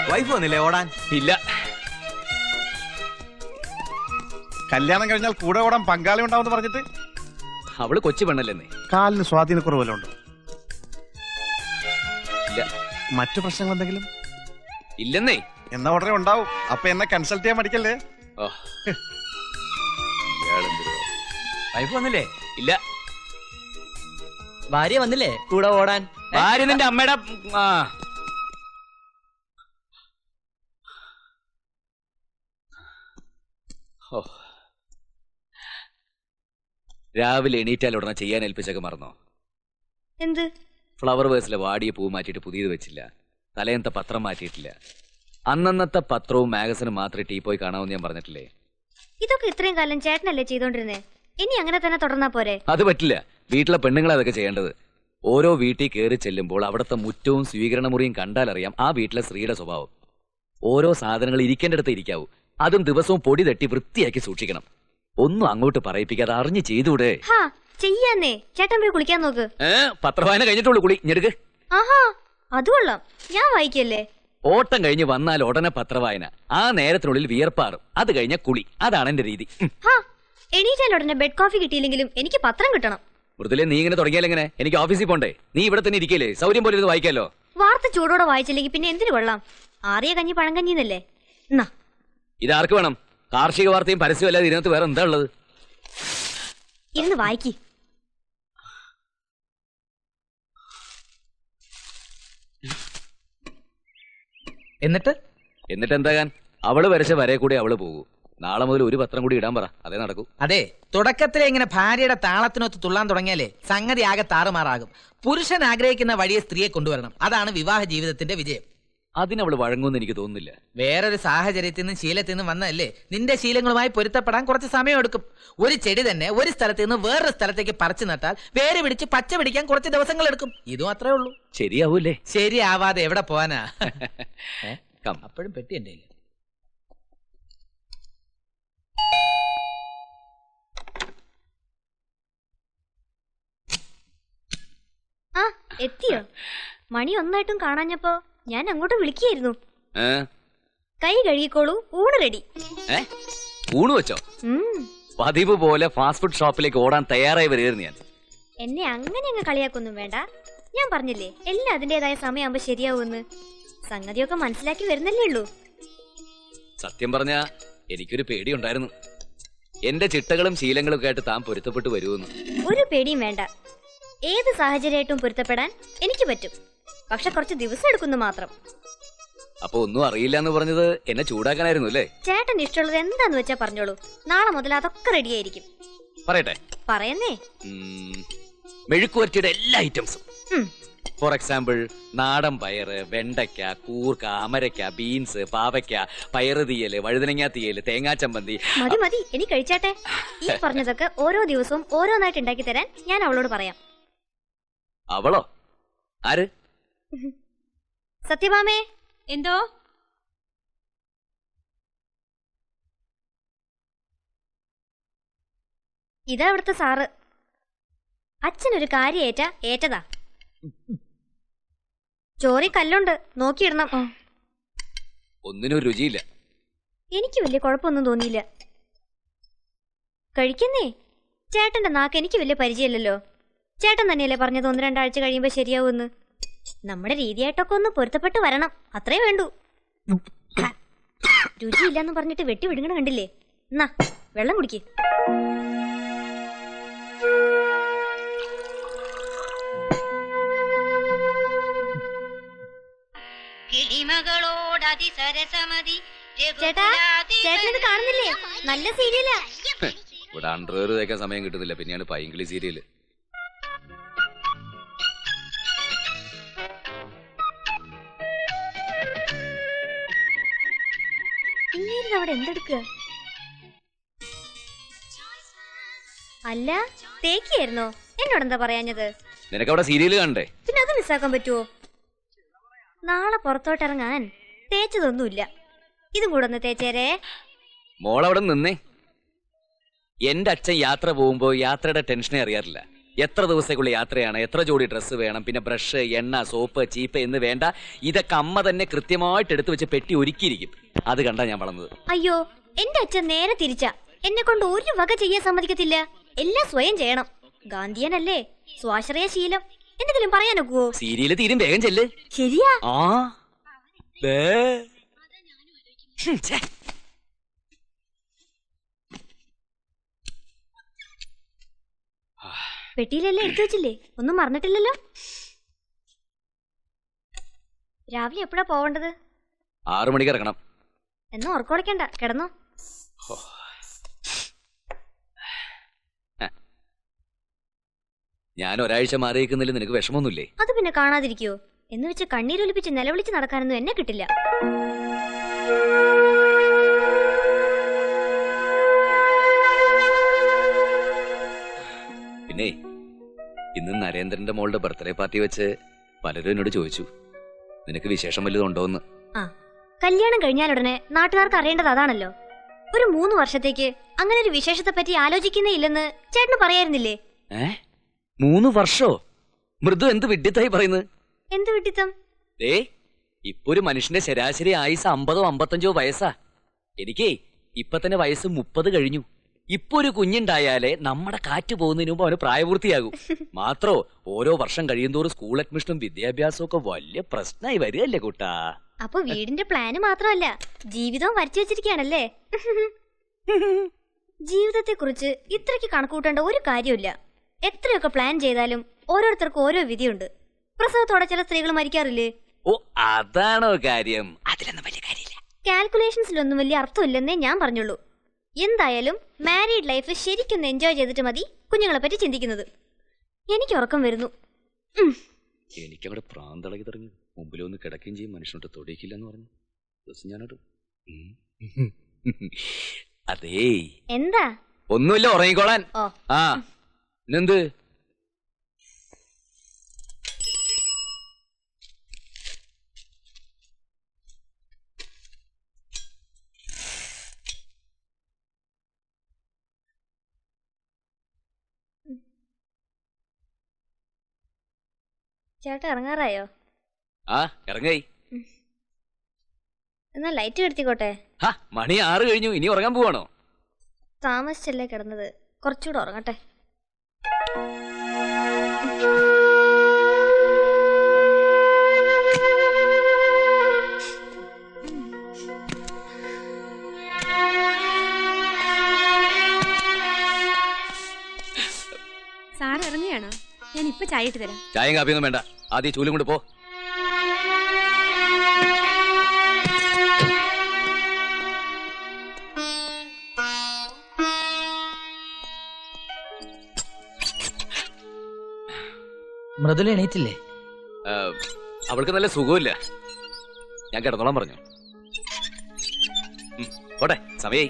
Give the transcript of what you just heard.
Wife വന്നില്ലേ ഓടാൻ? ഇല്ല. കല്യാണം കഴിഞ്ഞാൽ കൂടെ ഓടാൻ പങ്കാളി ഉണ്ടാവും പറഞ്ഞിട്ട്. അവള് കൊച്ചു പെണ്ണല്ലെന്നേ. കാലിന് സ്വാധീനക്കുറവല്ലോണ്ട്? ഇല്ല. മറ്റു പ്രശ്നങ്ങൾ എന്തെങ്കിലും? ഇല്ലെന്നേ. എന്നാ ഉടനെ ഉണ്ടാവും. അപ്പൊ എന്നെ കൺസൾട്ട് ചെയ്യാൻ മടിക്കല്ലേ? വൈഫ് വന്നില്ലേ? ഇല്ല. ഭാര്യ വന്നില്ലേ കൂടെ ഓടാൻ? ഭാര്യ നിന്റെ അമ്മയുടെ. രാവിലെ എണീറ്റാൽ ഉടനെ ചെയ്യാൻ ഏൽപ്പിച്ചൊക്കെ മറന്നോ? എന്ത്? ഫ്ലവർ വേഴ്സിലെ വാടിയ പൂ മാറ്റിയിട്ട് പുതിയത് വെച്ചില്ല. തലേന്നത്തെ പത്രം മാറ്റിയിട്ടില്ല. അന്നന്നത്തെ പത്രവും മാഗസിനും മാത്രമേ ടീ പോയി കാണാമെന്ന് ഞാൻ പറഞ്ഞിട്ടില്ലേ? ഇതൊക്കെ ഇത്രയും കാലം ചേട്ടനല്ലേ ചെയ്തോണ്ടിരുന്നേ? ഇനി അങ്ങനെ തന്നെ തുടർന്നാ പോരെ? അത് പറ്റില്ല. വീട്ടിലെ പെണ്ണുങ്ങളെ അതൊക്കെ ചെയ്യേണ്ടത്. ഓരോ വീട്ടിൽ കയറി ചെല്ലുമ്പോൾ അവിടുത്തെ മുറ്റവും സ്വീകരണ മുറിയും കണ്ടാലറിയാം ആ വീട്ടിലെ സ്ത്രീയുടെ സ്വഭാവം. ഓരോ സാധനങ്ങൾ ഇരിക്കേണ്ടടുത്ത് ഇരിക്കാവൂ. അതും ദിവസവും പൊടി തട്ടി വൃത്തിയാക്കി സൂക്ഷിക്കണം. ഒന്നും അങ്ങോട്ട് പറയിപ്പിക്കാതെ അറിഞ്ഞു ചെയ്തൂടെ? ചെയ്യാന്നേ. ചേട്ടൻ പോയി കുളിക്കാൻ നോക്ക്. പത്രവായന കഴിഞ്ഞിട്ടുള്ളൂ കുളി. ഞെടുക്ക്. ആഹാ, അത് കൊള്ളാം. ഞാൻ വായിക്കല്ലേ? ഓട്ടം കഴിഞ്ഞ് വന്നാൽ ഉടനെ പത്രവായന. ആ നേരത്തിനുള്ളിൽ വിയർപ്പാറും. അത് കഴിഞ്ഞ കുളി. അതാണ് എന്റെ രീതി. എണീറ്റാൽ ഉടനെ ബെഡ് കോഫി കിട്ടിയില്ലെങ്കിലും എനിക്ക് പത്രം കിട്ടണം. മൃദുലെ, നീ ഇങ്ങനെ തുടങ്ങിയാലെങ്ങനെ? എനിക്ക് ഓഫീസിൽ പോണ്ടേ? നീ ഇവിടെ തന്നെ ഇരിക്കല്ലേ? സൗകര്യം പോലെ ഇത് വായിക്കാലോ. വാർത്ത ചൂടോടെ വായിച്ചില്ലെങ്കിൽ പിന്നെ എന്തിനു കൊള്ളാം? ആറിയ കഞ്ഞി പഴങ്കഞ്ഞിന്നല്ലേ. ഇതാർക്ക് വേണം? കാർഷിക വാർത്തയും പരസ്യം അല്ലാതെ ഇതിനകത്ത് വേറെ എന്താ ഉള്ളത്? ഇരുന്ന് വായിക്കി. എന്നിട്ട് എന്താകാൻ? അവള് വരച്ച വരെ കൂടി അവള് പോകൂ. നാളെ മുതൽ ഒരു പത്രം കൂടി ഇടാൻ പറ. അതേ നടക്കൂ. അതെ, തുടക്കത്തിലെ ഇങ്ങനെ ഭാര്യയുടെ താളത്തിനൊത്ത് തുള്ളാൻ തുടങ്ങിയാലേ സംഗതി ആകെ താറുമാറാകും. പുരുഷൻ ആഗ്രഹിക്കുന്ന വഴിയെ സ്ത്രീയെ കൊണ്ടുവരണം. അതാണ് വിവാഹ ജീവിതത്തിന്റെ വിജയം. അതിനവള് വഴങ്ങുമെന്ന് എനിക്ക് തോന്നുന്നില്ല. വേറൊരു സാഹചര്യത്തിൽ നിന്നും ശീലത്തിൽ നിന്നും വന്നതല്ലേ? നിന്റെ ശീലങ്ങളുമായി പൊരുത്തപ്പെടാൻ കുറച്ച് സമയം എടുക്കും. ഒരു ചെടി തന്നെ ഒരു സ്ഥലത്ത് നിന്ന് വേറൊരു സ്ഥലത്തേക്ക് പറിച്ചു നട്ടാൽ വേര് പിടിച്ച് പച്ച പിടിക്കാൻ കുറച്ച് ദിവസങ്ങൾ എടുക്കും. ഇതും അത്രേ ഉള്ളൂ. ശരിയാവൂല്ലേ? ശരിയാവാതെ എവിടെ പോവാനാ? അപ്പോഴും പെട്ടി എന്റെ കയ്യിൽ. എത്തിയോ? മണി ഒന്നായിട്ടും കാണാഞ്ഞപ്പോ ഞാൻ അങ്ങോട്ട് വിളിക്കായിരുന്നു. കൈ കഴുകിക്കോളൂ, ഊണ് റെഡി. ഊണ് വെച്ചോ? പതിവ് പോലെ ഫാസ്റ്റ് ഫുഡ് ഷോപ്പിലേക്ക് ഓടാൻ തയ്യാറായി വരികയായിരുന്നു ഞാൻ. എന്നെ അങ്ങനെ അങ്ങ് കളിയാക്കൊന്നും വേണ്ട. ഞാൻ പറഞ്ഞില്ലേ എല്ലാം അതിന്റേതായ സമയമാകുമ്പോ ശരിയാവുമെന്ന്. സംഗതിയൊക്കെ മനസ്സിലാക്കി വരുന്നല്ലേ ഉള്ളൂ. സത്യം പറഞ്ഞാ എനിക്കൊരു പേടിയുണ്ടായിരുന്നു. എന്റെ ചിട്ടകളും ശീലങ്ങളും ഒക്കെ ആയിട്ട് താൻ പൊരുത്തപ്പെട്ടു വരുമെന്ന്. ഒരു പേടിയും വേണ്ട. ഏത് സാഹചര്യമായിട്ടും പൊരുത്തപ്പെടാൻ എനിക്ക് പറ്റും. പക്ഷെ കുറച്ച് ദിവസം എടുക്കുന്നു മാത്രം. അപ്പൊ ഒന്നും അറിയില്ല എന്ന് പറഞ്ഞത് എന്നെ ചൂടാക്കാനായിരുന്നു അല്ലേ? ചേട്ടൻ ഇഷ്ടമുള്ളത് എന്താന്ന് വെച്ചാ പറഞ്ഞോളൂ. നാളെ മുതൽ അതൊക്കെ റെഡി ആയിരിക്കും. പറയട്ടെ? പറയുന്നേ. മെഴുക്കുവരട്ടിയുടെ എല്ലാ ഐറ്റംസും. ഫോർ എക്സാമ്പിൾ, നാടൻ പയറ്, വെണ്ടയ്ക്ക, കൂർക്ക, അമരയ്ക്ക, ബീൻസ്, പാവയ്ക്ക, പയറ് തീയല്, വഴുതനങ്ങ തീയല്, തേങ്ങാ ചമ്മന്തി. മതി മതി, ഇനി കഴിച്ചാട്ടെ. ഈ പറഞ്ഞതൊക്കെ ഓരോ ദിവസവും ഓരോന്നായിട്ട് ഉണ്ടാക്കി തരാൻ ഞാൻ അവളോട് പറയാം. അവളോ? ആര്? സത്യഭാമേ. എന്തോ? ഇതാ ഇവിടുത്തെ സാറ്. അച്ഛനൊരു കാര്യം ഏറ്റതാ. ചോറി കല്ലുണ്ട്, നോക്കിയിടണം. ഒന്നിനും രുചിയില്ല. എനിക്ക് വലിയ കുഴപ്പമൊന്നും തോന്നിയില്ല. കഴിക്കുന്നേ. ചേട്ടന്റെ നാക്ക് എനിക്ക് വലിയ പരിചയമില്ലല്ലോ. ചേട്ടൻ തന്നെയല്ലേ പറഞ്ഞത് 1-2 ആഴ്ച കഴിയുമ്പോ ശരിയാവുമെന്ന്. നമ്മുടെ രീതിയായിട്ടൊക്കെ ഒന്ന് പൊരുത്തപ്പെട്ട് വരണം, അത്രേ വേണ്ടൂ. രുചിയില്ലെന്ന് പറഞ്ഞിട്ട് വെട്ടി വിടുങ്ങണ കണ്ടില്ലേ? എന്നാ വെള്ളം കുടിക്ക്. ചേട്ടാ, ചേട്ടനത് കാണുന്നില്ലേ? നല്ല സീരിയലാ. ഇവിടെ അണ്ടർവെയർ തേക്കാൻ സമയം കിട്ടുന്നില്ല, പിന്നെയാണ് പൈങ്കിളി സീരിയല്. അവിടെ എന്തെടുക്കുക? അല്ല, തേക്കിയായിരുന്നോ? എന്നോടെന്താ പറയാഞ്ഞത്? നിനക്ക് അവിടെ സീരിയല് കാണണ്ടേ? പിന്നെ അത് മിസ്സാക്കാൻ പറ്റുമോ? നാളെ പുറത്തോട്ടിറങ്ങാൻ തേച്ചതൊന്നുമില്ല. ഇതും കൂടെ ഒന്ന് തേച്ചേരേ. മോളവിടെ നിന്നേ. എന്റെ അച്ഛൻ യാത്ര പോകുമ്പോ യാത്രയുടെ ടെൻഷനെ അറിയാറില്ല. എത്ര ദിവസത്തേക്കുള്ള യാത്രയാണ്, എത്ര ജോഡി ഡ്രസ്സ് വേണം, പിന്നെ ബ്രഷ്, എണ്ണ, സോപ്പ്, ചീപ്പ് എന്ന് വേണ്ട, ഇതൊക്കെ അമ്മ തന്നെ കൃത്യമായിട്ട് എടുത്തു വെച്ച് പെട്ടി ഒരുക്കിയിരിക്കും. അത് കണ്ടാ ഞാൻ വളർന്നത്. അയ്യോ, എന്റെ അച്ഛൻ നേരെ തിരിച്ചാ. എന്നെ കൊണ്ട് ഒരു വക ചെയ്യാൻ സമ്മതിക്കത്തില്ല. എല്ലാം സ്വയം ചെയ്യണം. ഗാന്ധിയനല്ലേ, സ്വാശ്രയ ശീലം. എന്തെങ്കിലും പറയാനൊക്കുവോ? സീരിയല് തീരും, വേഗം ചെല്ല്. ശരിയാ. ആ ദേ. ഛെ. പെട്ടിയിലെല്ലാം എടുത്തു വെച്ചില്ലേ? ഒന്നും മറന്നിട്ടില്ലല്ലോ. രാവിലെ എപ്പോഴാ പോവേണ്ടത്? 6 മണിക്ക് ഇറങ്ങണം. എന്നാ ഉറക്കൊളിക്കണ്ട, കിടന്നോ. ഞാൻ ഒരാഴ്ച മാറി നിൽക്കുന്നില്ല, നിനക്ക് വിഷമമൊന്നുമില്ലേ? അത് പിന്നെ കാണാതിരിക്കോ? എന്ന് വെച്ച് കണ്ണീരൊലിപ്പിച്ച് നിലവിളിച്ച് നടക്കാനൊന്നും എന്നെ കിട്ടില്ല. പിന്നെ ഇന്ന് നരേന്ദ്രന്റെ മോളുടെ ബർത്ത്ഡേ പാർട്ടി വെച്ച് പലരും എന്നോട് ചോദിച്ചു, നിനക്ക് വിശേഷം വല്ലതും ഉണ്ടോന്ന്. ആ, കല്യാണം കഴിഞ്ഞാലുടനെ നാട്ടുകാർക്ക് അറിയേണ്ടത് അതാണല്ലോ. ഒരു 3 വർഷത്തേക്ക് അങ്ങനെ ഒരു വിശേഷത്തെ പറ്റി ആലോചിക്കുന്നേ ഇല്ലെന്ന് ചേട്ടന് പറയായിരുന്നില്ലേ? 3 വർഷോ? മൃദു എന്ത് വിഡ്ഢിത്തായി പറയുന്നത്? എന്ത് വിട്ടിത്തം? ഇപ്പൊ ഒരു മനുഷ്യന്റെ ശരാശരി ആയുസ് 50ഓ 55ഓ വയസ്സാ. എനിക്കേ ഇപ്പൊ തന്നെ വയസ്സ് 30 കഴിഞ്ഞു. ഇപ്പൊ ഒരു കുഞ്ഞുണ്ടായാലേ നമ്മുടെ കാറ്റ് പോകുന്നതിന് മുമ്പ് അവന് പ്രായപൂർത്തിയാകും. മാത്രോ ഓരോ വർഷം കഴിയുന്തോറും സ്കൂൾ അഡ്മിഷനും വിദ്യാഭ്യാസവും ഒക്കെ വലിയ പ്രശ്നമായി വരികയല്ലേ കൂട്ടാ. അപ്പൊ വീടിന്റെ പ്ലാന് മാത്രമല്ല, ജീവിതവും വരച്ചു വെച്ചിരിക്കുകയാണല്ലേ? ജീവിതത്തെ കുറിച്ച് ഇത്രയ്ക്ക് കണക്കൂട്ടേണ്ട ഒരു കാര്യമില്ല. എത്രയൊക്കെ പ്ലാൻ ചെയ്താലും ഓരോരുത്തർക്കും ഓരോ വിധിയുണ്ട്. പ്രസവത്തോടെ ചില സ്ത്രീകൾ മരിക്കാറില്ലേ? ഓ, അതാണോ കാര്യം? അതിലൊന്നും വലിയ കാര്യമില്ല. കാൽക്കുലേഷൻസിലൊന്നും വലിയ അർത്ഥമില്ലെന്നേ ഞാൻ പറഞ്ഞുള്ളൂ. എന്തായാലും മാരീഡ് ലൈഫ് ശരിക്കും എൻജോയ് ചെയ്തിട്ട് മതി കുഞ്ഞുങ്ങളെ പറ്റി ചിന്തിക്കുന്നത്. എനിക്ക് ഉറക്കം വരുന്നു. എനിക്കവിടെ പ്രാന്തളകി തുടങ്ങി. മുമ്പിലൊന്ന് കിടക്കുകയും ചെയ്യും, മനുഷ്യനോട്ട് തൊടിയിക്കില്ലെന്ന് പറഞ്ഞു. ദിവസം ഞാനോട് അതേ എന്താ? ഒന്നുമില്ല, ഉറങ്ങിക്കോളാൻ. ആ, എന്ത്? ചേട്ടാ ഇറങ്ങാറായോ? ആ, ഇറങ്ങായി. എന്നാ ലൈറ്റ് കെടുത്തിക്കോട്ടെ. മണി 6 കഴിഞ്ഞു. ഇനി ഉറങ്ങാൻ പോവാണോ? താമസിച്ചല്ലേ കിടന്നത്, കുറച്ചുകൂടെ ഉറങ്ങട്ടെ. സാർ ഇറങ്ങുകയാണോ? ഞാൻ ഇപ്പൊ ചായ ഇട്ട് തരാം. ചായയും കാപ്പിയൊന്നും വേണ്ട, ആദ്യം ചൂലും കൊണ്ട് പോ. മൃദുല എണീറ്റില്ലേ? അവൾക്ക് നല്ല സുഖമില്ല. ഞാൻ കിടന്നോളാൻ പറഞ്ഞു. പോട്ടെ, സമയായി.